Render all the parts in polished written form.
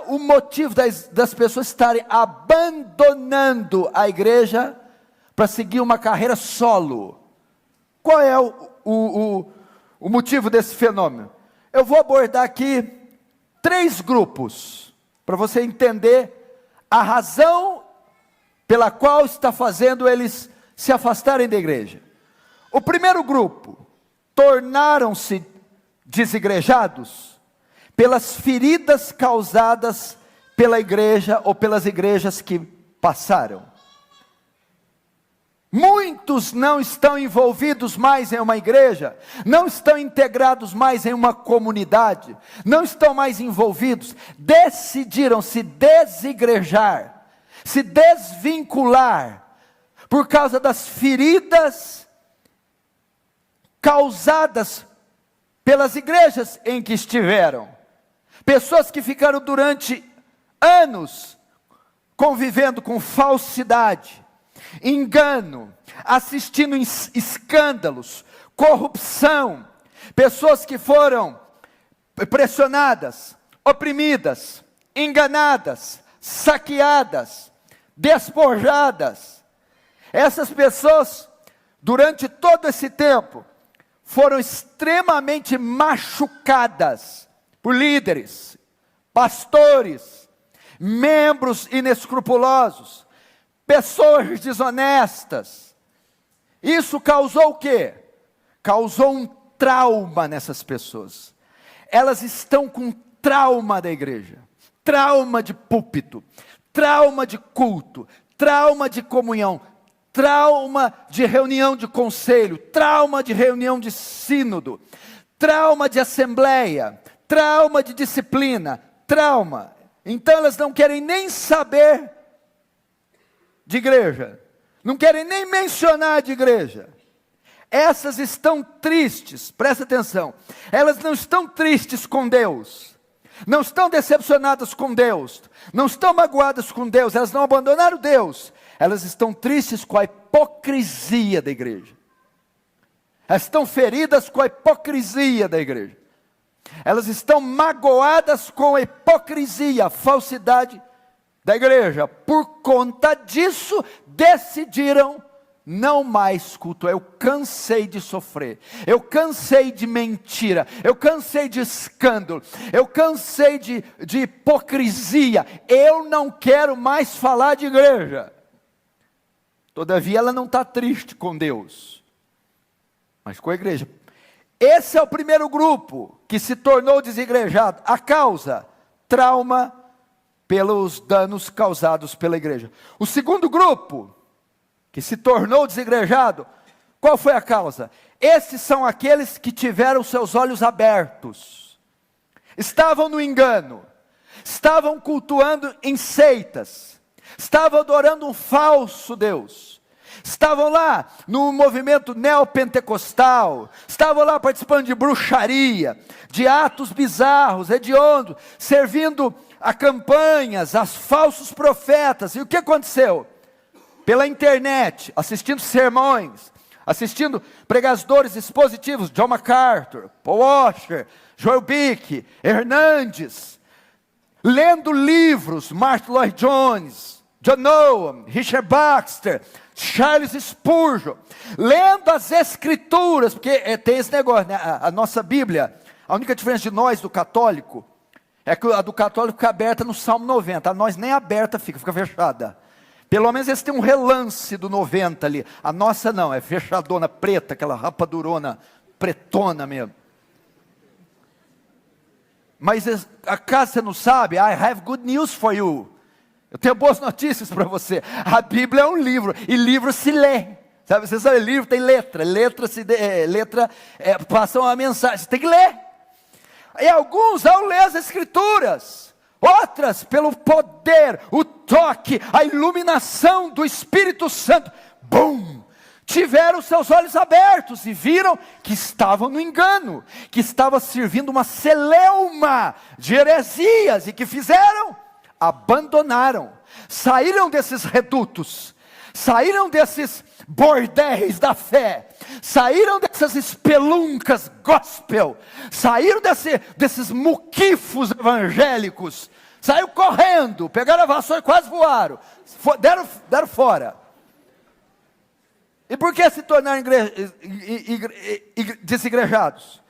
o motivo das pessoas estarem abandonando a igreja para seguir uma carreira solo? Qual é o motivo desse fenômeno? Eu vou abordar aqui 3 grupos, para você entender a razão pela qual está fazendo eles se afastarem da igreja. O primeiro grupo, tornaram-se desigrejados pelas feridas causadas pela igreja ou pelas igrejas que passaram. Muitos não estão envolvidos mais em uma igreja, não estão integrados mais em uma comunidade, não estão mais envolvidos, decidiram se desigrejar, se desvincular, por causa das feridas causadas pelas igrejas em que estiveram. Pessoas que ficaram durante anos convivendo com falsidade, engano, assistindo escândalos, corrupção, pessoas que foram pressionadas, oprimidas, enganadas, saqueadas, despojadas. Essas pessoas, durante todo esse tempo, foram extremamente machucadas por líderes, pastores, membros inescrupulosos, pessoas desonestas. Isso causou o quê? Causou um trauma nessas pessoas. Elas estão com trauma da igreja, trauma de púlpito, trauma de culto, trauma de comunhão, trauma de reunião de conselho, trauma de reunião de sínodo, trauma de assembleia, trauma de disciplina, trauma. Então elas não querem nem saber de igreja, não querem nem mencionar de igreja. Essas estão tristes, presta atenção, elas não estão tristes com Deus, não estão decepcionadas com Deus, não estão magoadas com Deus, elas não abandonaram Deus, elas estão tristes com a hipocrisia da igreja, elas estão feridas com a hipocrisia da igreja, elas estão magoadas com a hipocrisia, a falsidade da igreja. Por conta disso, decidiram não mais cultuar. Eu cansei de sofrer, eu cansei de mentira, eu cansei de escândalo, eu cansei de hipocrisia, eu não quero mais falar de igreja. Todavia ela não está triste com Deus, mas com a igreja. Esse é o primeiro grupo que se tornou desigrejado. A causa, trauma pelos danos causados pela igreja. O segundo grupo que se tornou desigrejado, qual foi a causa? Esses são aqueles que tiveram seus olhos abertos, estavam no engano, estavam cultuando em seitas, estavam adorando um falso Deus, estavam lá no movimento neopentecostal, estavam lá participando de bruxaria, de atos bizarros, hediondos, servindo a campanhas, a falsos profetas. E o que aconteceu? Pela internet, assistindo sermões, assistindo pregadores expositivos, John MacArthur, Paul Washer, Joel Bick, Hernandes, lendo livros, Martin Lloyd Jones, John Owen, Richard Baxter, Charles Spurgeon, lendo as escrituras, porque tem esse negócio, né? A nossa Bíblia, a única diferença de nós do católico, é que a do católico fica aberta no Salmo 90, a nós nem aberta fica fechada. Pelo menos eles têm um relance do 90 ali, a nossa não, é fechadona preta, aquela rapadurona pretona mesmo. Mas acaso você não sabe, I have good news for you. Eu tenho boas notícias para você. A Bíblia é um livro, e livro se lê. Sabe, você sabe, livro tem letra, passa uma mensagem, você tem que ler. E alguns ao ler as escrituras, outras pelo poder, o toque, a iluminação do Espírito Santo, bum, tiveram seus olhos abertos e viram que estavam no engano, que estava servindo uma celeuma de heresias, e que fizeram? Abandonaram, saíram desses redutos, saíram desses bordéis da fé, saíram dessas espeluncas gospel, saíram desses muquifos evangélicos, Saiu correndo, pegaram a vassoura e quase voaram. Deram fora. E por que se tornaram desigrejados?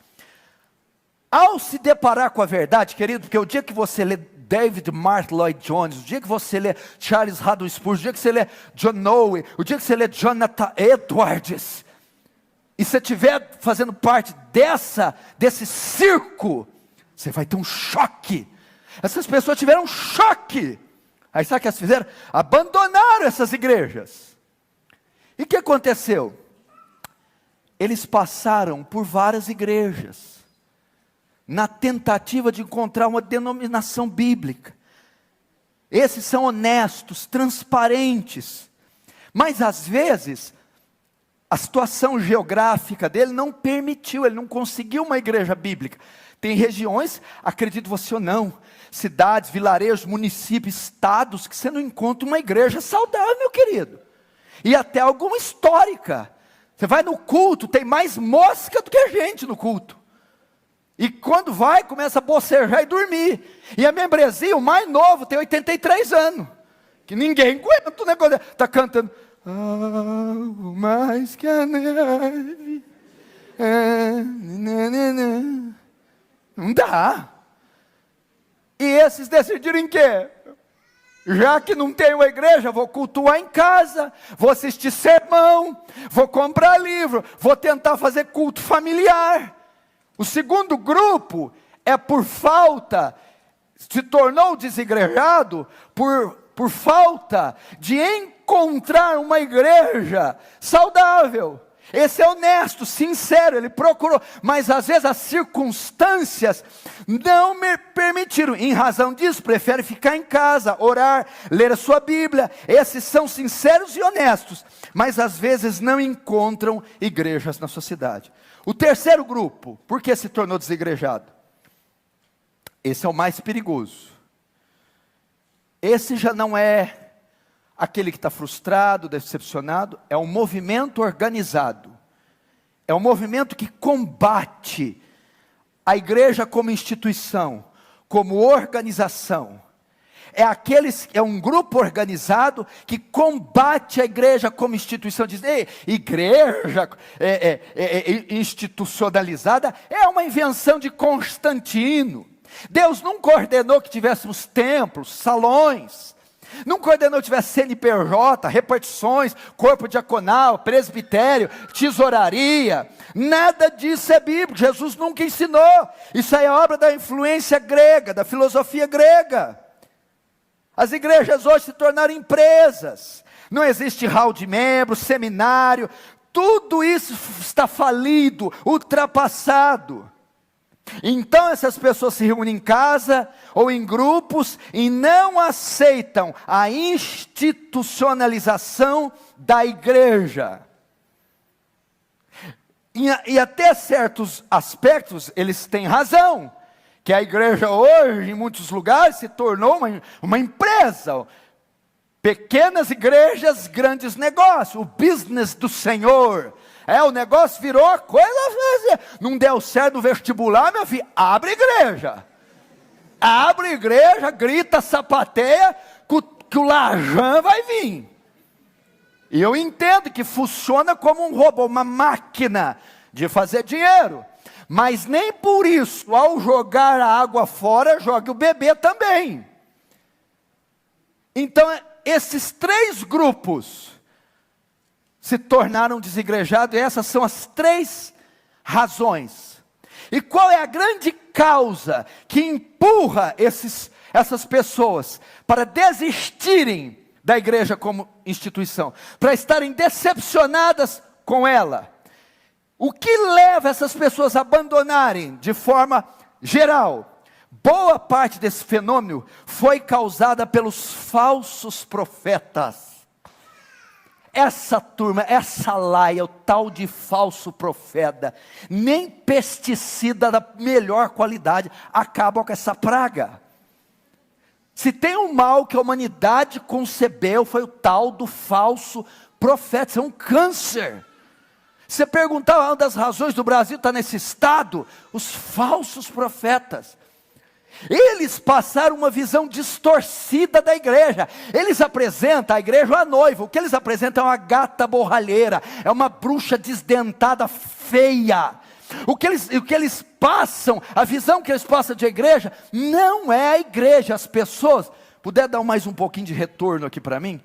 Ao se deparar com a verdade, querido, porque o dia que você lê David Martyn Lloyd Jones, o dia que você lê Charles Haddon Spurgeon, o dia que você lê John Noe, o dia que você lê Jonathan Edwards, e você estiver fazendo parte desse circo, você vai ter um choque. Essas pessoas tiveram um choque. Aí sabe o que elas fizeram? Abandonaram essas igrejas. E o que aconteceu? Eles passaram por várias igrejas, na tentativa de encontrar uma denominação bíblica. Esses são honestos, transparentes, mas às vezes, a situação geográfica dele não permitiu, ele não conseguiu uma igreja bíblica. Tem regiões, acredito você ou não, cidades, vilarejos, municípios, estados, que você não encontra uma igreja saudável, meu querido. E até alguma histórica. Você vai no culto, tem mais mosca do que gente no culto. E quando vai, começa a bocejar e dormir. E a membresia, o mais novo, tem 83 anos. Que ninguém aguenta o negócio. Está cantando. Mais que a neve. Não dá. E esses decidiram em quê? Já que não tem uma igreja, vou cultuar em casa, vou assistir sermão, vou comprar livro, vou tentar fazer culto familiar. O segundo grupo é por falta, se tornou desigrejado por falta de encontrar uma igreja saudável. Esse é honesto, sincero, ele procurou, mas às vezes as circunstâncias não me permitiram. Em razão disso, prefere ficar em casa, orar, ler a sua Bíblia. Esses são sinceros e honestos, mas às vezes não encontram igrejas na sua cidade. O terceiro grupo, por que se tornou desigrejado? Esse é o mais perigoso. Esse já não é aquele que está frustrado, decepcionado, é um movimento organizado. É um movimento que combate a igreja como instituição, como organização. É um grupo organizado que combate a igreja como instituição. Diz, igreja institucionalizada é uma invenção de Constantino. Deus nunca ordenou que tivéssemos templos, salões. Nunca ordenou que tivesse CNPJ, repartições, corpo diaconal, presbitério, tesouraria. Nada disso é bíblico. Jesus nunca ensinou. Isso aí é obra da influência grega, da filosofia grega. As igrejas hoje se tornaram empresas. Não existe hall de membros, seminário. Tudo isso está falido, ultrapassado. Então essas pessoas se reúnem em casa ou em grupos e não aceitam a institucionalização da igreja. E até certos aspectos eles têm razão, que a igreja hoje em muitos lugares se tornou uma empresa. Pequenas igrejas, grandes negócios, o business do Senhor. O negócio virou a coisa, não deu certo no vestibular, meu filho, abre igreja. Abre igreja, grita, sapateia, que o Lajã vai vir. E eu entendo que funciona como um robô, uma máquina de fazer dinheiro. Mas nem por isso, ao jogar a água fora, jogue o bebê também. Então, esses três grupos se tornaram desigrejados, e essas são as três razões. E qual é a grande causa que empurra essas pessoas para desistirem da igreja como instituição, para estarem decepcionadas com ela? O que leva essas pessoas a abandonarem de forma geral? Boa parte desse fenômeno foi causada pelos falsos profetas. Essa turma, essa laia, o tal de falso profeta, nem pesticida da melhor qualidade acabam com essa praga. Se tem um mal que a humanidade concebeu, foi o tal do falso profeta. Isso é um câncer. Você perguntar, uma das razões do Brasil estar nesse estado, os falsos profetas. Eles passaram uma visão distorcida da igreja. Eles apresentam a igreja a noiva. O que eles apresentam é uma gata borralheira, é uma bruxa desdentada feia. O que eles passam, a visão que eles passam de igreja, não é a igreja. As pessoas, puder dar mais um pouquinho de retorno aqui para mim,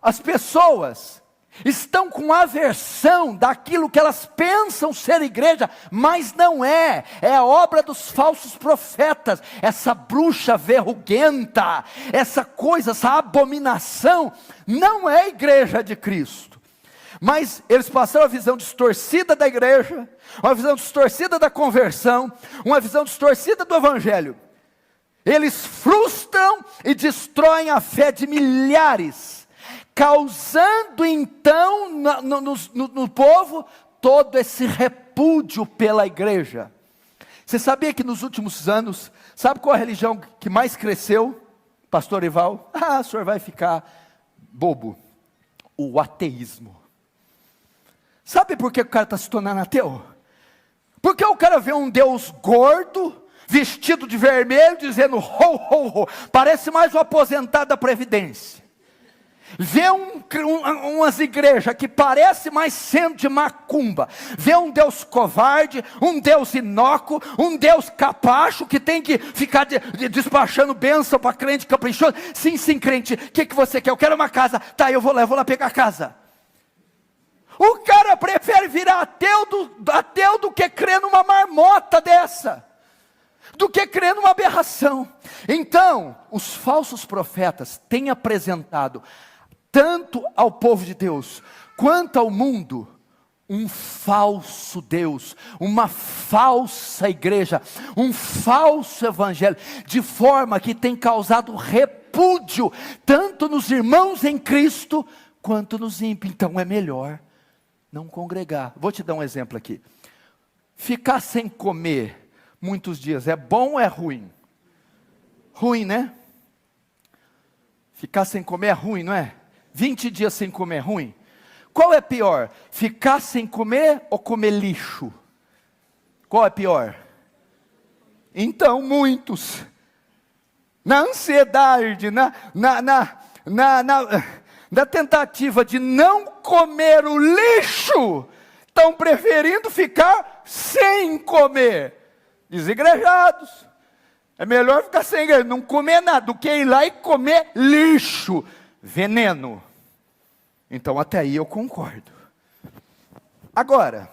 as pessoas estão com aversão daquilo que elas pensam ser igreja, mas não é. É a obra dos falsos profetas. Essa bruxa verruguenta, essa coisa, essa abominação, não é a igreja de Cristo. Mas eles passaram a visão distorcida da igreja, uma visão distorcida da conversão, uma visão distorcida do evangelho. Eles frustram e destroem a fé de milhares, causando então no povo todo esse repúdio pela igreja. Você sabia que nos últimos anos, sabe qual a religião que mais cresceu? Pastor Ival, o senhor vai ficar bobo. O ateísmo. Sabe por que o cara está se tornando ateu? Porque o cara vê um Deus gordo, vestido de vermelho, dizendo ho, ho, ho. Parece mais um aposentado da Previdência. Vê umas igrejas que parece mais centro de macumba. Vê um Deus covarde, um Deus inócuo, um Deus capacho que tem que ficar despachando bênção para crente caprichoso. Sim, crente, o que você quer? Eu quero uma casa. Tá, eu vou lá pegar a casa. O cara prefere virar ateu do que crer numa marmota dessa, do que crer numa aberração. Então, os falsos profetas têm apresentado, tanto ao povo de Deus, quanto ao mundo, um falso Deus, uma falsa igreja, um falso evangelho, de forma que tem causado repúdio, tanto nos irmãos em Cristo, quanto nos ímpios. Então é melhor não congregar. Vou te dar um exemplo aqui. Ficar sem comer muitos dias é bom ou é ruim? Ruim, né? Ficar sem comer é ruim, não é? 20 dias sem comer é ruim? Qual é pior? Ficar sem comer ou comer lixo? Qual é pior? Então, muitos, na ansiedade, na tentativa de não comer o lixo, estão preferindo ficar sem comer. Desigrejados. É melhor ficar sem igreja, não comer nada, do que ir lá e comer lixo, veneno. Então até aí eu concordo. Agora,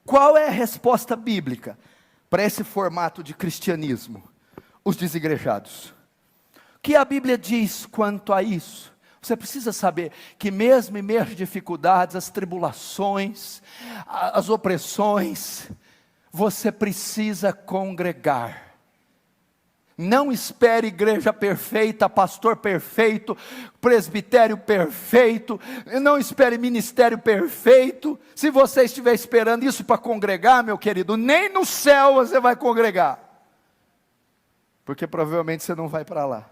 qual é a resposta bíblica para esse formato de cristianismo? Os desigrejados. O que a Bíblia diz quanto a isso? Você precisa saber que mesmo em meio às dificuldades, as tribulações, as opressões, você precisa congregar. Não espere igreja perfeita, pastor perfeito, presbitério perfeito, não espere ministério perfeito. Se você estiver esperando isso para congregar, meu querido, nem no céu você vai congregar, porque provavelmente você não vai para lá.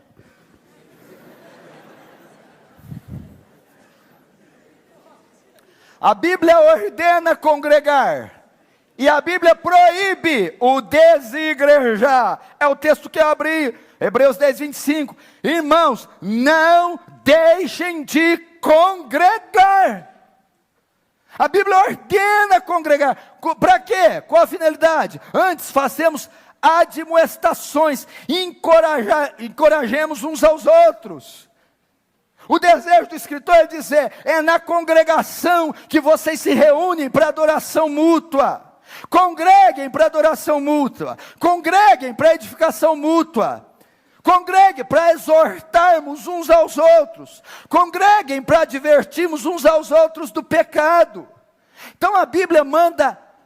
A Bíblia ordena congregar, e a Bíblia proíbe o desigrejar. É o texto que eu abri, Hebreus 10, 25. Irmãos, não deixem de congregar. A Bíblia ordena congregar. Para quê? Qual a finalidade? Antes façamos admoestações, encorajemos uns aos outros. O desejo do escritor é dizer, é na congregação que vocês se reúnem para adoração mútua. Congreguem para adoração mútua, congreguem para edificação mútua, congreguem para exortarmos uns aos outros, congreguem para advertirmos uns aos outros do pecado. Então a Bíblia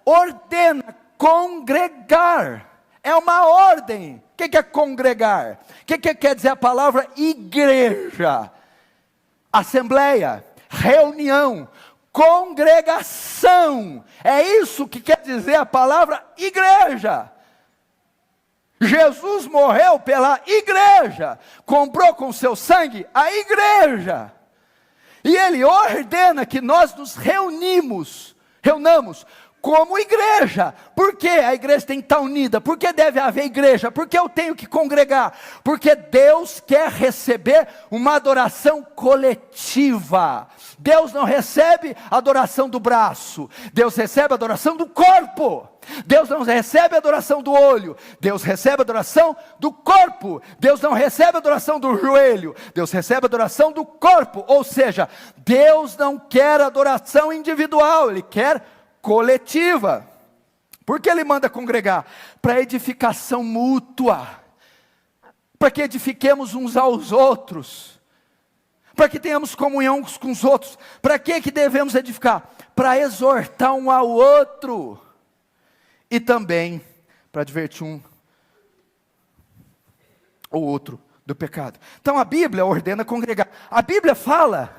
ordena congregar, é uma ordem. O que é congregar? O que quer dizer a palavra igreja? Assembleia, reunião, congregação, é isso que quer dizer a palavra igreja. Jesus morreu pela igreja, comprou com seu sangue a igreja, e Ele ordena que nós nos reunamos como igreja. Por que a igreja tem que estar unida? Por que deve haver igreja? Por que eu tenho que congregar? Porque Deus quer receber uma adoração coletiva. Deus não recebe a adoração do braço, Deus recebe a adoração do corpo. Deus não recebe a adoração do olho, Deus recebe a adoração do corpo. Deus não recebe a adoração do joelho, Deus recebe a adoração do corpo. Ou seja, Deus não quer adoração individual, Ele quer coletiva. Por que Ele manda congregar? Para edificação mútua, para que edifiquemos uns aos outros, para que tenhamos comunhão uns com os outros. Para que devemos edificar? Para exortar um ao outro, e também para advertir um ou outro do pecado. Então a Bíblia ordena congregar. A Bíblia fala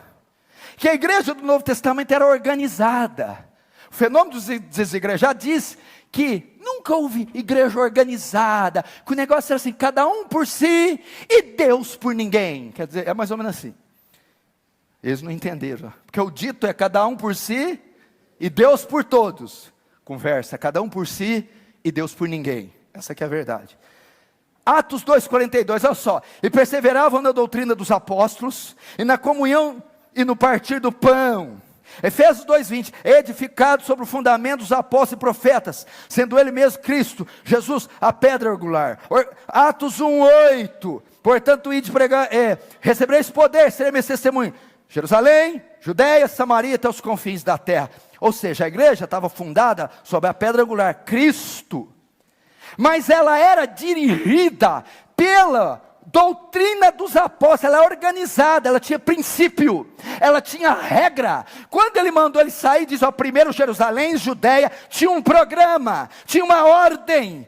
que a igreja do Novo Testamento era organizada. O fenômeno dos desigrejados diz que nunca houve igreja organizada, que o negócio era assim, cada um por si e Deus por ninguém. Quer dizer, é mais ou menos assim. Eles não entenderam, porque o dito é cada um por si e Deus por todos. Conversa, cada um por si e Deus por ninguém. Essa que é a verdade. Atos 2,42, olha só. E perseveravam na doutrina dos apóstolos, e na comunhão, e no partir do pão. Efésios 2,20, edificado sobre o fundamento dos apóstolos e profetas, sendo ele mesmo Cristo, Jesus, a pedra angular. Atos 1,8, portanto, ide pregar, recebereis poder, serei meu testemunho. Jerusalém, Judeia, Samaria, até os confins da terra. Ou seja, a igreja estava fundada sobre a pedra angular, Cristo. Mas ela era dirigida pela doutrina dos apóstolos, ela é organizada, ela tinha princípio, ela tinha regra. Quando ele mandou ele sair, diz, ó, primeiro Jerusalém, Judeia, tinha um programa, tinha uma ordem.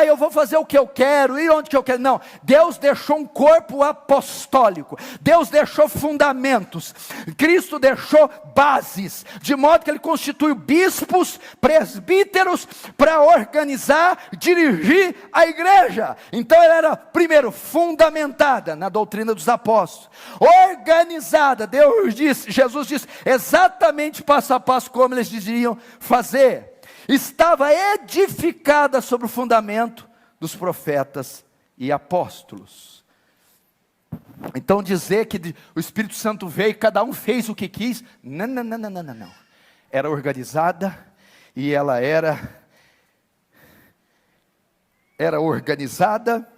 Eu vou fazer o que eu quero, ir onde que eu quero. Não, Deus deixou um corpo apostólico, Deus deixou fundamentos, Cristo deixou bases, de modo que Ele constituiu bispos, presbíteros, para organizar, dirigir a igreja. Então ela era, primeiro, fundamentada na doutrina dos apóstolos, organizada. Jesus disse exatamente passo a passo como eles deveriam fazer. Estava edificada sobre o fundamento dos profetas e apóstolos. Então dizer que o Espírito Santo veio e cada um fez o que quis, não. Era organizada e ela era organizada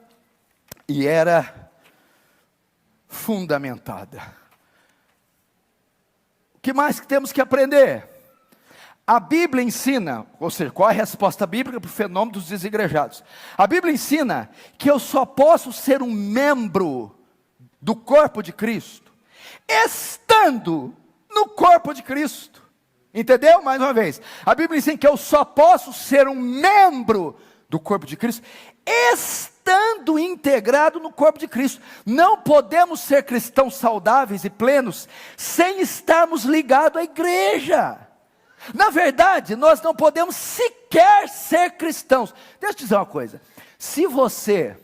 e era fundamentada. O que mais que temos que aprender? A Bíblia ensina, ou seja, qual é a resposta bíblica para o fenômeno dos desigrejados? A Bíblia ensina que eu só posso ser um membro do corpo de Cristo, estando no corpo de Cristo. Entendeu? Mais uma vez, a Bíblia ensina que eu só posso ser um membro do corpo de Cristo, estando integrado no corpo de Cristo. Não podemos ser cristãos saudáveis e plenos, sem estarmos ligados à igreja. Na verdade, nós não podemos sequer ser cristãos. Deixa eu te dizer uma coisa. Se você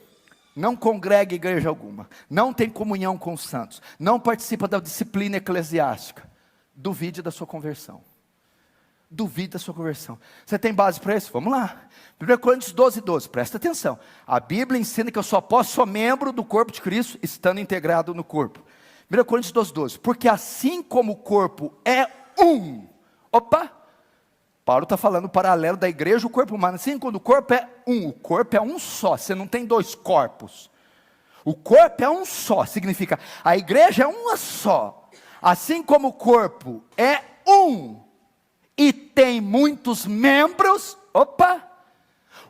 não congrega em igreja alguma, não tem comunhão com os santos, não participa da disciplina eclesiástica, duvide da sua conversão. Duvide da sua conversão. Você tem base para isso? Vamos lá. 1 Coríntios 12, presta atenção. A Bíblia ensina que eu só posso ser membro do corpo de Cristo, estando integrado no corpo. 1 Coríntios 12, porque assim como o corpo é um. Opa, Paulo está falando paralelo da igreja, o corpo humano. Assim, quando o corpo é um só, você não tem dois corpos. O corpo é um só, significa, a igreja é uma só. Assim como o corpo é um, e tem muitos membros,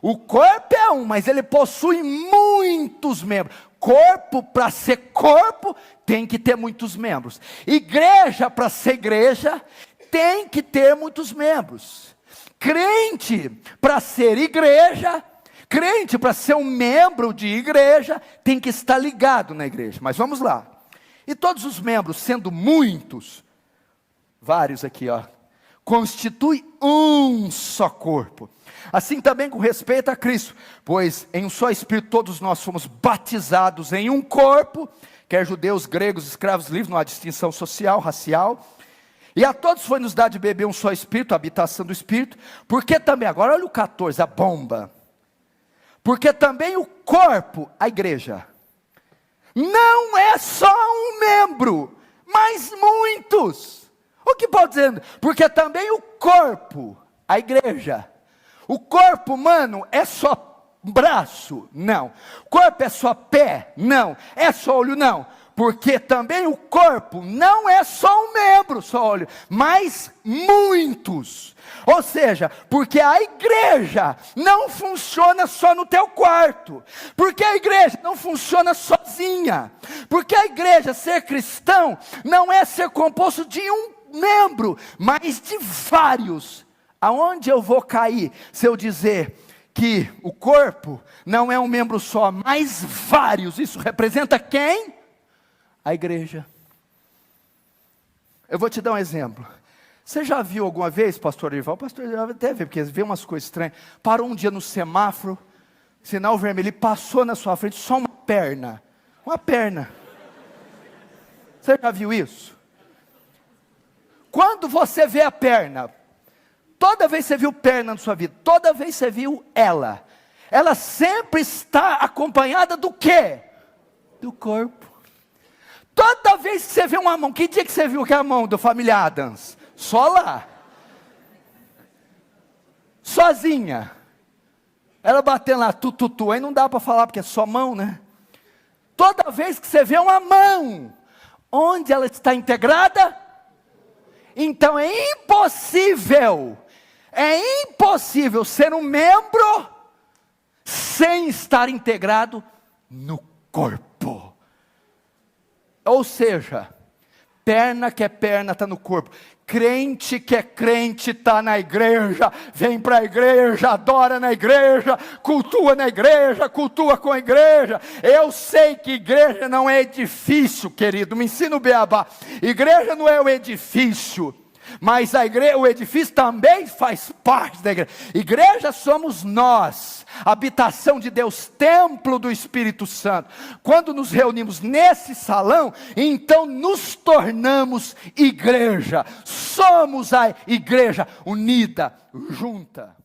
o corpo é um, mas ele possui muitos membros. Corpo, para ser corpo, tem que ter muitos membros. Igreja, para ser igreja, tem que ter muitos membros. Crente, para ser igreja, crente, para ser um membro de igreja, tem que estar ligado na igreja. Mas vamos lá. E todos os membros, sendo muitos, vários aqui, constitui um só corpo. Assim também com respeito a Cristo, pois em um só Espírito todos nós fomos batizados em um corpo, quer judeus, gregos, escravos, livres, não há distinção social, racial. E a todos foi nos dado de beber um só Espírito, a habitação do Espírito, porque também, agora olha o 14, a bomba. Porque também o corpo, a igreja, não é só um membro, mas muitos. O que Paulo está dizendo? Porque também o corpo, a igreja, o corpo humano é só braço? Não. Corpo é só pé? Não. É só olho? Não. Porque também o corpo não é só um membro, só olho, mas muitos. Ou seja, porque a igreja não funciona só no teu quarto, porque a igreja não funciona sozinha, porque a igreja, ser cristão, não é ser composto de um membro, mas de vários. Aonde eu vou cair se eu dizer que o corpo não é um membro só, mas vários? Isso representa quem? A igreja. Eu vou te dar um exemplo. Você já viu alguma vez, pastor Ival? Pastor Ival até vê, porque vê umas coisas estranhas. Parou um dia no semáforo, sinal vermelho, ele passou na sua frente só uma perna. Uma perna. Você já viu isso? Quando você vê a perna, toda vez que você viu perna na sua vida, toda vez que você viu ela sempre está acompanhada do quê? Do corpo. Toda vez que você vê uma mão, que dia que você viu que é a mão do família Adams? Só lá. Sozinha. Ela batendo lá, tu, aí não dá para falar porque é só mão, né? Toda vez que você vê uma mão, onde ela está integrada? Então é impossível ser um membro sem estar integrado no corpo. Ou seja, perna que é perna está no corpo, crente que é crente está na igreja, vem para a igreja, adora na igreja, cultua com a igreja. Eu sei que igreja não é edifício, querido, me ensina o beabá. Igreja não é o edifício, mas o edifício também faz parte da igreja. Igreja somos nós, habitação de Deus, templo do Espírito Santo. Quando nos reunimos nesse salão, então nos tornamos igreja. Somos a igreja unida, junta.